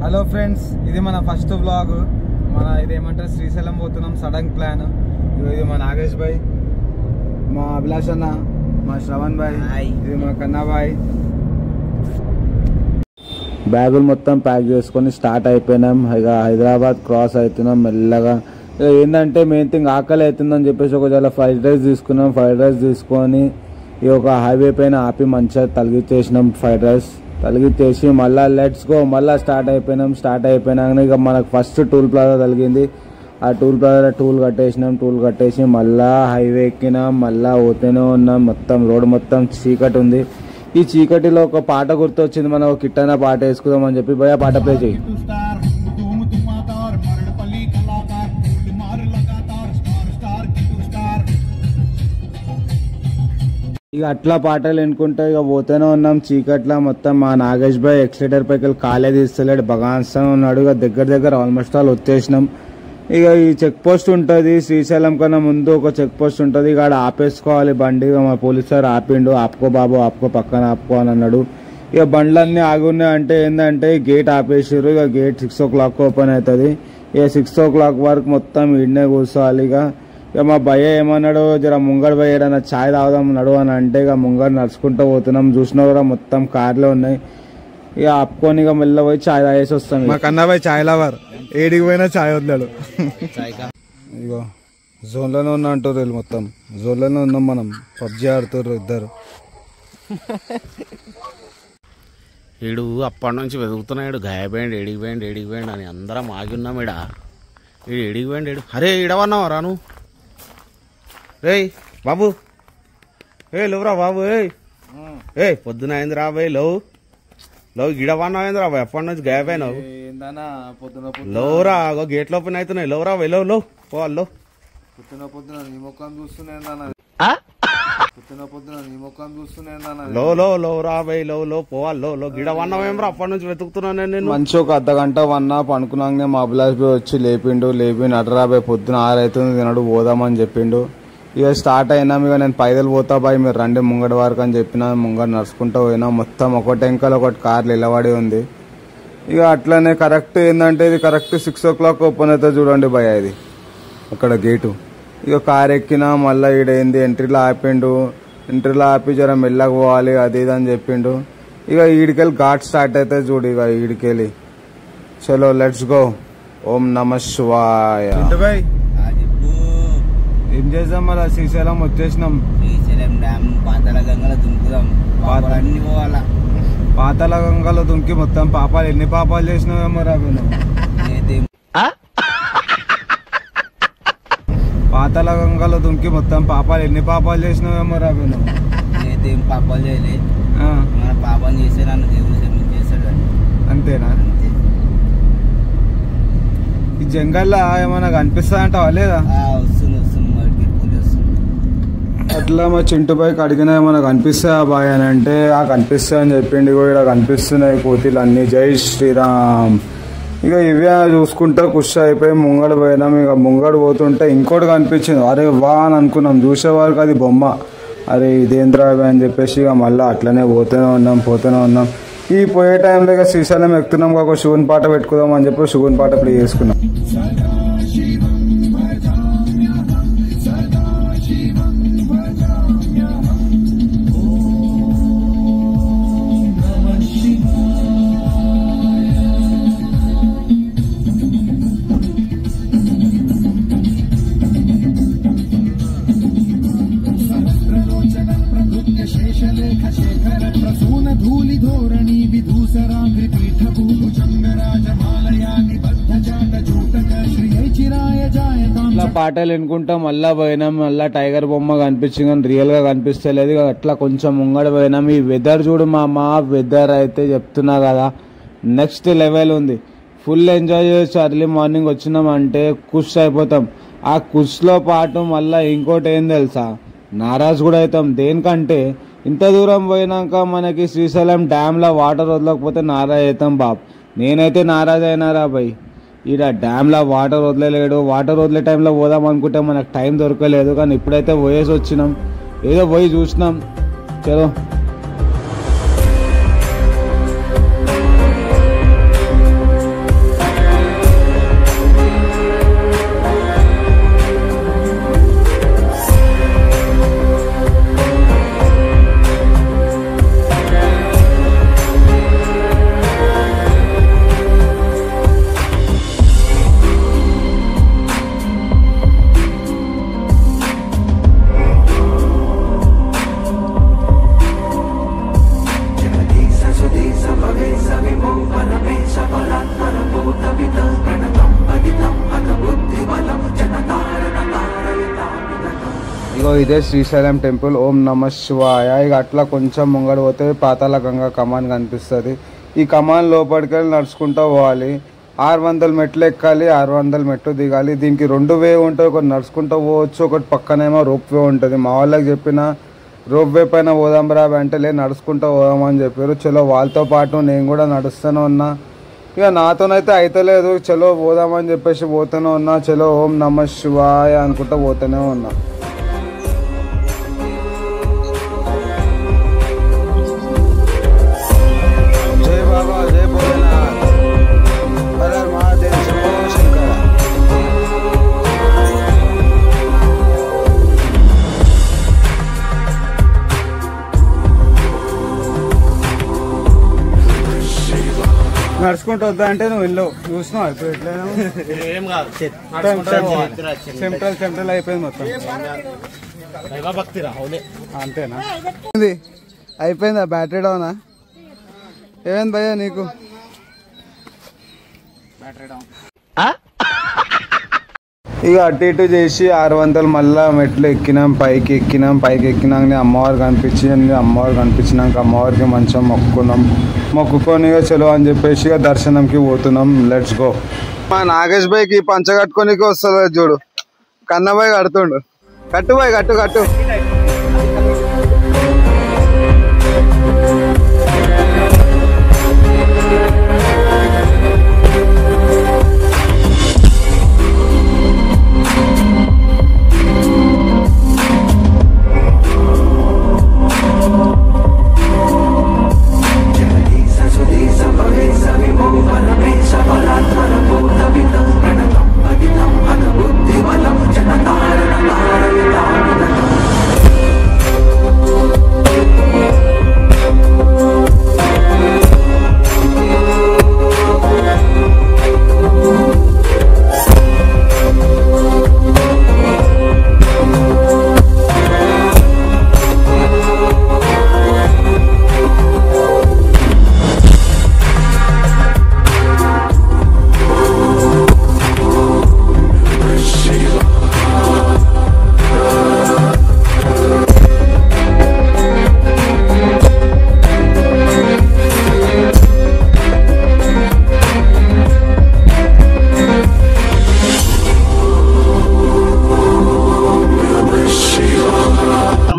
Hello friends, ఇది మన first vlog. ఇదేమంటారు, Srisailam పోతున్నాం. Sudden plan. ఇది మా నాగేష్ భాయ్, మా అభిలాష్ అన్న, మా శ్రవణ్ భాయ్, ఇది మా కన్నా భాయ్. బ్యాగులు మొత్తం ప్యాక్ చేసుకొని స్టార్ట్ అయిపోయినాం. ఇక హైదరాబాద్ క్రాస్ అవుతున్నాం మెల్లగా. ఇక ఏంటంటే మెయిన్ థింగ్ ఆకలి అవుతుందని చెప్పేసి ఒక చాలా ఫ్రైడ్ రైస్ తీసుకున్నాం. ఫ్రైడ్ రైస్ తీసుకొని ఈ ఒక హైవే పైన ఆపి మంచిగా తలిగిచ్చేసినాం. ఫ్రైడ్ రైస్ తలిగిచ్చేసి మళ్ళీ లెట్స్ గో మళ్ళీ స్టార్ట్ అయిపోయినాం. స్టార్ట్ అయిపోయినాక ఇక మనకు ఫస్ట్ టూల్ ప్లాజా తగిలింది. ఆ టూల్ ప్లాజా టూల్ కట్టేసినాం. టూల్ కట్టేసి మళ్ళీ హైవే ఎక్కినాం. మళ్ళీ పోతూనే ఉన్నాం. మొత్తం రోడ్ మొత్తం చీకటి ఉంది. ఈ చీకటిలో ఒక పాట గుర్తొచ్చింది. మనం ఒక కిట్టైన పాట వేసుకుందాం అని చెప్పి భయ పాట ప్లే చేయి. ఇక అట్లా పాటలు ఎన్నుకుంటే ఇక పోతూనే ఉన్నాం చీకట్లా. మొత్తం మా నాగేష్ భాయ్ ఎక్సలేటర్ పైకి కాలే తీస్తలేడు, బగాన్స్తా ఉన్నాడు. ఇక దగ్గర ఆల్మోస్ట్ ఆల్ వచ్చేసినాం. ఇక ఈ చెక్ పోస్ట్ ఉంటుంది శ్రీశైలం కన్నా ముందు ఒక చెక్ పోస్ట్ ఉంటుంది. ఇక ఆడ ఆపేసుకోవాలి బండి. మా పోలీస్ సార్ ఆపిండు. ఆపుకో బాబు, ఆపుకో, పక్కన ఆపుకో అని అన్నాడు. ఇక బండ్లన్నీ ఆగి ఉన్నాయి. అంటే ఏంటంటే గేట్ ఆపేసారు. ఇక గేట్ 6 o'clock ఓపెన్ అవుతుంది. ఇక 6 o'clock వరకు మొత్తం ఈడనే కూర్చోవాలి. ఇక మా భయ్య ఏమన్నాడు, జర ముంగడు భయ్య ఏడన్నా ఛాయ్ తాగుదాం నడు అని అంటే ఇక ముంగడు నడుచుకుంటూ పోతున్నాం. చూసినా కూడా మొత్తం కార్లే ఉన్నాయి. ఇక ఆపుకొని ఇక మెల్ల పోయి ఛాయ్ తాగేసి వస్తాం. మా కన్నాబాయ్ ఛాయ్ లవర్, ఏడికి పోయినా ఛాయ్ వదిలాడు. ఇగో జోన్లోనే ఉన్నా అంటారు వీళ్ళు. మొత్తం జోన్లోనే ఉన్నాం మనం. పబ్జీ ఆడుతారు ఇద్దరు. వీడు అప్పటి నుంచి వెతుకుతున్నాడు. గాయపోయిండు, ఎడిగిపోయిండు అని అందరం ఆగి ఉన్నాం. వీడు ఎడిగిపోయిండు. అరే ఇడవన్నావా రాను? రేయ్ బాబు, లేవురా బాబు. పొద్దున అయింది రా బాయ్. లవ్ గిడవన్నావు ఏంది రా బాయ్? ఎప్పటి నుంచి గాయపోయినావు? లోరా గేట్ లోపల అవుతున్నాయి. లోరా బాయ్, లో పోవాలో. పొద్దున నీ ముఖం చూస్తున్నాయి. లో రా బాయ్, లో పోవాలి. లో గిడవన్నావు ఏం రా? అప్పటి నుంచి వెతుకుతున్నాను నేను. మంచి ఒక అర్ధగంట వన్నా పనుకున్నానే మా అభిలాష్ బాయ్ వచ్చి లేపి నడరా బాయ్, పొద్దున 6 అవుతుంది తినడు, పోదామని చెప్పిండు. ఇక స్టార్ట్ అయినాం. ఇక నేను పైదలు పోతా బాయ్, మీరు రండి ముంగడి వరకు అని చెప్పిన. ముంగడు నడుచుకుంటూ పోయినా. మొత్తం ఒకటి వెంకలు ఒకటి కార్లు నిలబడి ఉంది. ఇక అట్లనే కరెక్ట్ ఏంటంటే ఇది కరెక్ట్ 6 o'clock ఓపెన్ అవుతుంది. చూడండి భయ, ఇది అక్కడ గేటు. ఇక కార్ ఎక్కినా. మళ్ళీ ఈడైంది ఎంట్రీలో ఆపిండు. ఎంట్రీలో ఆపి జర మెల్లగా పోవాలి అది ఇది అని చెప్పిండు. ఇక ఈడికెళ్ళి ఘాట్ స్టార్ట్ అవుతుంది చూడు. ఇక ఈడికెళ్ళి చలో లెట్స్ గో. ఓం నమ శివాయ. ఏం చేద్దాం మళ్ళీ? శ్రీశైలం వచ్చేసినాం. శ్రీశైలం డ్యామ్ పాతాళ గంగలో దుంకుదాం. అన్ని పోవాలా? పాతాళ గంగలో దుంకి మొత్తం పాపాలు ఎన్ని పాపాలు చేసినావేమో రాబు. పాతాళ గంగలో దుంకి మొత్తం పాపాలు ఎన్ని పాపాలు చేసినావేమో రాబు. ఏం పాపాలు చేయలేదు. మన పాపం చేస్తే నన్ను దేవుడు క్షమించేస్తాడు. అంతేనా? ఈ జంగల్లో ఏమన్నా కనిపిస్తా అంటావా లేదా? వస్తుంది అట్లా మా చింటు బాయ్కి అడిగినా ఏమన్నా కనిపిస్తాయా బాయ్ అని అంటే కనిపిస్తాయి అని చెప్పిండు. ఇక్కడ కనిపిస్తున్నాయి కోతిలు అన్ని. జై శ్రీరామ్. ఇక ఇవే చూసుకుంటా ఖుషి అయిపోయి ముంగడు పోయినాం. ఇక ముంగడు పోతుంటే ఇంకోటి కనిపించింది. అరే వా అని అనుకున్నాం. చూసేవారికి అది బొమ్మ. అరే ఇదేంద్రా అని చెప్పేసి ఇక మళ్ళీ అట్లనే పోతూనే ఉన్నాం. ఈ పోయే టైంలో ఇక శ్రీశైలం ఎక్కుతున్నాం. ఒక శివుని పాట పెట్టుకుందాం అని చెప్పి శివుని పాట ప్లే చేసుకున్నాం. ఇట్లా పాటలు వినుకుంటా మళ్ళా పోయినాం. మళ్ళా టైగర్ బొమ్మ కనిపించింది కానీ రియల్ గా కనిపిస్తలేదు. అట్లా కొంచెం ముంగడ పోయినాం. ఈ వెదర్ చూడు మా వెదర్ అయితే చెప్తున్నా కదా, నెక్స్ట్ లెవెల్ ఉంది. ఫుల్ ఎంజాయ్ చేయొచ్చు. అర్లీ మార్నింగ్ వచ్చినామంటే ఖుష్ అయిపోతాం. ఆ ఖుష్లో పాటు మళ్ళీ ఇంకోటి ఏం తెలుసా, నారాజ్ కూడా అవుతాం. దేనికంటే ఇంత దూరం పోయినాక మనకి శ్రీశైలం డ్యామ్లో వాటర్ వదలకపోతే నారాజ్ అవుతాం బాబ్. నేనైతే నారాజ్ అయినారా భయ్. ఈడ డ్యామ్లో వాటర్ వదిలేడు. వాటర్ వదిలే టైంలో పోదాం అనుకుంటే మనకు టైం దొరకలేదు. కానీ ఇప్పుడైతే పోయేసి వచ్చినాం. ఏదో పోయి చూసినాం. చలో ఇగో ఇదే శ్రీశైలం టెంపుల్. ఓం నమ శివాయ. ఇక అట్లా కొంచెం ముంగడు పోతే పాతాళ గంగా కమాన్ కనిపిస్తుంది. ఈ కమాన్ లోపలికి వెళ్ళి నడుచుకుంటూ పోవాలి. 600 మెట్లు ఎక్కాలి, 600 మెట్లు దిగాలి. దీనికి 2 వే ఉంటుంది. ఒకటి నడుచుకుంటూ పోవచ్చు, ఒకటి పక్కనేమో రోప్ వే ఉంటుంది. మా వాళ్ళకి చెప్పిన రోప్ వే పైన పోదాం రా అంటే లేదు నడుచుకుంటూ పోదామని చెప్పారు. చలో వాళ్ళతో పాటు నేను కూడా నడుస్తూనే ఉన్నా. ఇక నాతోనైతే అయితలేదు. చలో పోదామని చెప్పేసి పోతూనే ఉన్నా. చలో ఓం నమ శివాయ అనుకుంటూ పోతూనే ఉన్నా. జై బాబా, జై భోలేనాథ్, హర హర మహాదేవ్, శంభో శంకర. నడుచుకుంటూ వద్దా అంటే నువ్వు వెళ్ళు. చూసినావు ఇప్పుడు ఎట్లయినా ఏం కాదు, చెమటలు అయిపోయింది మొత్తం. భక్తిరా అంతేనా? ఇది అయిపోయిందా? బ్యాటరీ డౌనా? ఏమైంది భయ్యా నీకు? ఇక అటు ఇటు చేసి 600 మళ్ళా మెట్లు ఎక్కినాం. పైకి ఎక్కినాక అమ్మవారు కనిపించింది. అమ్మవారు కనిపించినాక అమ్మవారికి మంచిగా మొక్కుకొని చలో అని చెప్పేసి ఇక దర్శనంకి పోతున్నాం. Let's go. మా నాగేష్ భాయ్కి పంచ కట్టుకోనికి వస్తుంది చూడు. కన్నబాయ్ కడుతుండు. కట్టు బాయ్, కట్టు.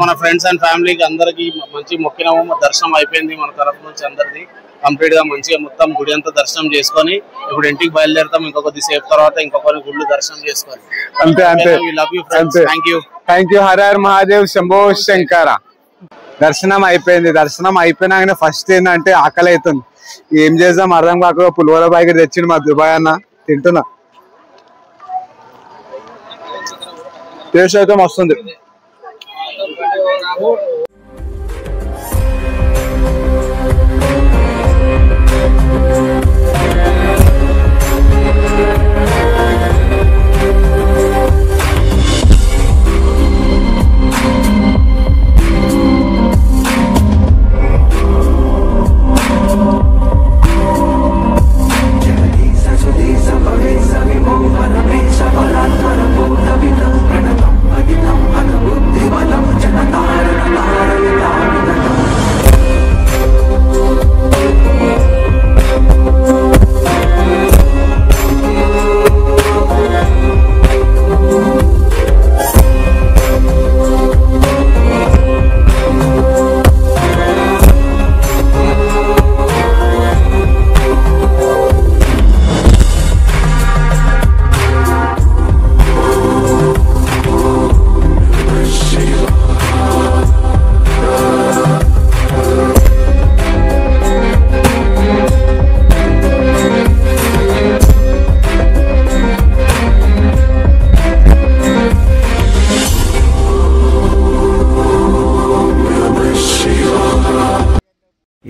మన ఫ్రెండ్స్ అండ్ ఫ్యామిలీకి అందరికి మంచి మొక్కినాము. దర్శనం అయిపోయింది మన తరఫు నుంచి అందరిది కంప్లీట్ గా. మంచిగా మొత్తం గుడి అంతా దర్శనం చేసుకొని ఇప్పుడు ఇంటికి బయలుదేరుతాం. ఇంకొక సేపు తర్వాత ఇంకొకరి గుళ్ళు దర్శనం చేసుకొని అంతే. Love you friends. Thank you. Hara Hara Mahadev, Shambho Shankara. దర్శనం అయిపోయింది. దర్శనం అయిపోయినాకనే ఫస్ట్ ఏంటంటే ఆకలి అవుతుంది. ఏం చేద్దాం అర్థం కాక పులిహోర ప్యాకెట్ తెచ్చిండు మా దుబాయ్ అన్న. తింటున్నా. టేస్ట్ అయితే మస్తుంది.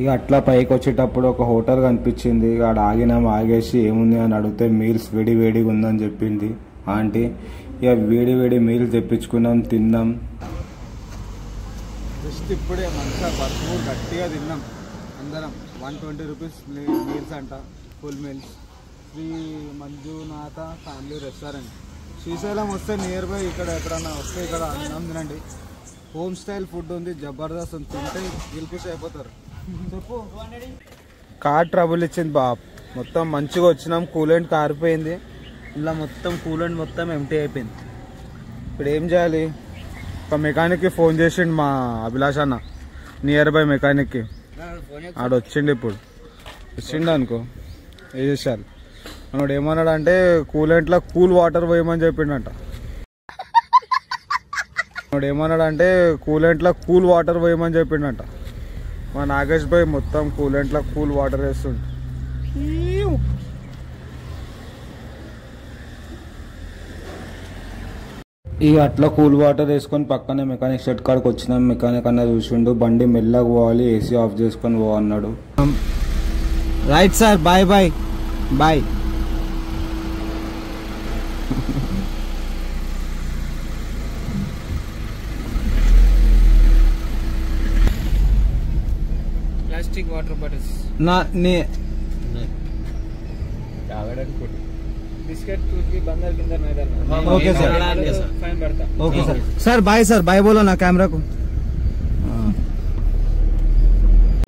ఇక అట్లా పైకి వచ్చేటప్పుడు ఒక హోటల్ కనిపించింది. ఇక ఆడ ఆగేసి ఏముంది అని అడిగితే మీల్స్ వేడిగా ఉందని చెప్పింది ఆంటీ. ఇక వేడి మీల్స్ తెప్పించుకున్నాం, తిన్నాం. జస్ట్ ఇప్పుడే మంచిగా భర్పూర్ గట్టిగా తిన్నాం అందరం. 120 రూపీస్ మీల్స్ అంట, full meals. Shri Manjunatha family restaurant. Srisailam వస్తే నియర్ బై ఇక్కడ ఎక్కడన్నా వస్తే ఇక్కడ అన్నం తినండి. హోమ్ స్టైల్ ఫుడ్ ఉంది, జబర్దస్త్ ఉంది, తింటే గిల్పిస్ అయిపోతారు. చెప్పు. కార్ ట్రబుల్ ఇచ్చింది బాబ్, మొత్తం మంచిగా వచ్చినాం, కూలెంట్ కారిపోయింది, ఇలా మొత్తం కూలెంట్ మొత్తం ఎంటీ అయిపోయింది. ఇప్పుడు ఏం చేయాలి? ఒక మెకానిక్కి ఫోన్ చేసిండు మా అభిలాష్ అన్న, నియర్ బై మెకానిక్కి. ఆడు వచ్చిండు, ఇప్పుడు వచ్చిండు అనుకో ఏం చేశారు. మనోడు ఏమన్నాడు అంటే కూలెంట్లో కూల్ వాటర్ పోయమని చెప్పిండంట. మా నాగేష్ భాయ్ మొత్తం కూలెంట్లో కూల్ వాటర్ వేస్తుండు. ఇక అట్లా కూల్ వాటర్ వేసుకొని పక్కనే మెకానిక్ షెడ్ కాడికి వచ్చినాం. మెకానిక్ అన్న చూసిండు, బండి మెల్లగా పోవాలి, ఏసీ ఆఫ్ చేసుకొని పో అన్నాడు. Right sir, bye bye bye. Plastic water bottles biscuit की बंदर किंदर नहीं डालना. ओके सर, फाइन बढ़ता. Okay sir. सर बाय बोलो ना కెమెరా కు.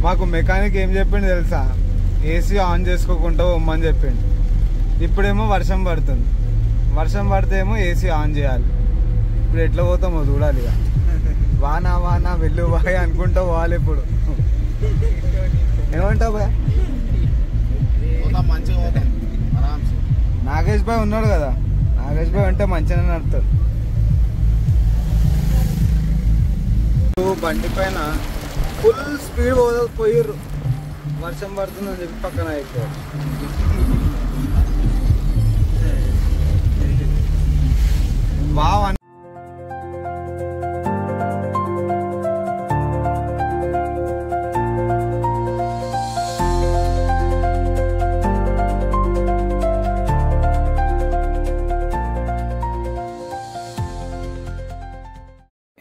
మాకు మెకానిక్ ఏం చెప్పిండు తెలుసా? ఏసీ ఆన్ చేసుకోకుండా పోమ్మని చెప్పిండు. ఇప్పుడేమో వర్షం పడుతుంది, వర్షం పడితే ఏమో ఏసీ ఆన్ చేయాలి. ఇప్పుడు ఎట్లా పోతామో చూడాలి. ఇక వానా వానా వెళ్ళు బాయ్ అనుకుంటా పోవాలి. ఇప్పుడు ఏమంటావు బాయ్? మంచిగా పోతాం ఆరామ్సే. నాగేష్ భాయ్ ఉన్నాడు కదా, నాగేష్ భాయ్ అంటే మంచిగానే నడుతుంది. బండి పైన ఫుల్ స్పీడ్ పోయిర్రు, వర్షం పడుతుందని చెప్పి పక్కన అయిపోయారు. వావ్.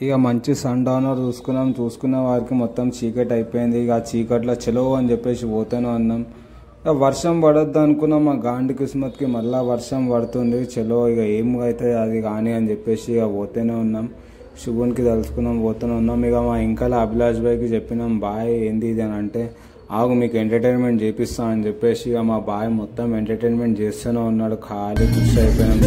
ఇక మంచి సన్ డౌనర్ చూసుకున్న వారికి మొత్తం చీకటి అయిపోయింది. ఇక ఆ చీకట్లో చలో అని చెప్పేసి పోతాను అన్నాం. ఇక వర్షం పడద్దు అనుకున్నాం, మా గాంధీ కిస్మత్కి మళ్ళీ వర్షం పడుతుంది. చలో ఇక ఏం అయితే అది కానీ అని చెప్పేసి ఇక పోతూనే ఉన్నాం. శుభన్కి తలుచుకున్నాం, పోతూనే ఉన్నాం. ఇక మా ఇంకా అభిలాష్ భాయ్కి చెప్పినాం, బాయ్ ఏంది ఇది అని అంటే, ఆగు మీకు ఎంటర్టైన్మెంట్ చేపిస్తా అని చెప్పేసి ఇక మా బాయ్ మొత్తం ఎంటర్టైన్మెంట్ చేస్తూనే ఉన్నాడు. ఖాళీ ఖుషి అయిపోయినాం.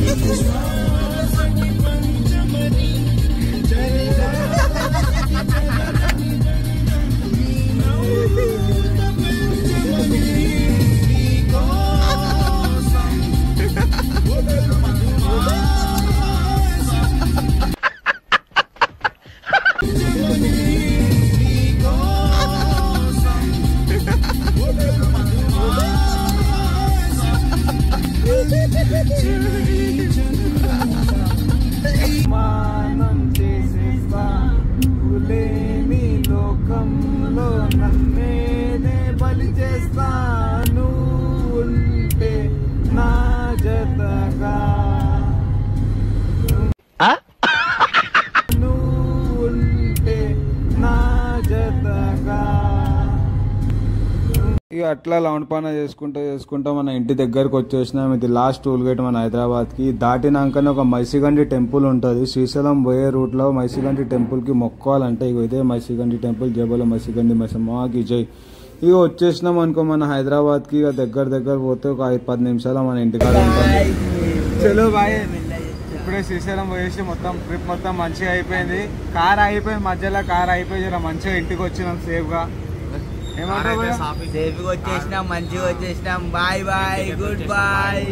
మానం చేసేస్తా లేని లోకంలో నన్నేనే బలి చేస్తాను ఉంటే నా జతగా, ఉంటే నా జతగా. ఇక అట్లా లౌండ్ పాన చేసుకుంటా మన ఇంటి దగ్గరకు వచ్చేసినాం. ఇది లాస్ట్ టోల్ గేట్ మన హైదరాబాద్కి. దాటినాకనే ఒక మైసిగండి టెంపుల్ ఉంటుంది. శ్రీశైలం పోయే రూట్లో మైసిగండి టెంపుల్కి మొక్కాలంటే ఇక ఇదే మైసిగండి టెంపుల్. జబల మైసిగండి మైసమ్మకి జై. ఇక వచ్చేసినాం అనుకో మన హైదరాబాద్కి. ఇక దగ్గర పోతే ఒక 5-10 నిమిషాలు మన ఇంటికాడ ఉంటుంది. చలో బాయ్. ఇప్పుడే శ్రీశైలం పోయేసి మొత్తం ట్రిప్ మొత్తం మంచిగా అయిపోయింది. కార్ అయిపోయింది, మధ్యలో కార్ అయిపోయి మంచిగా ఇంటికి వచ్చినాం సేఫ్గా. వచ్చేసినాం, మంచిగా వచ్చేసినాం. Bye bye, good bye.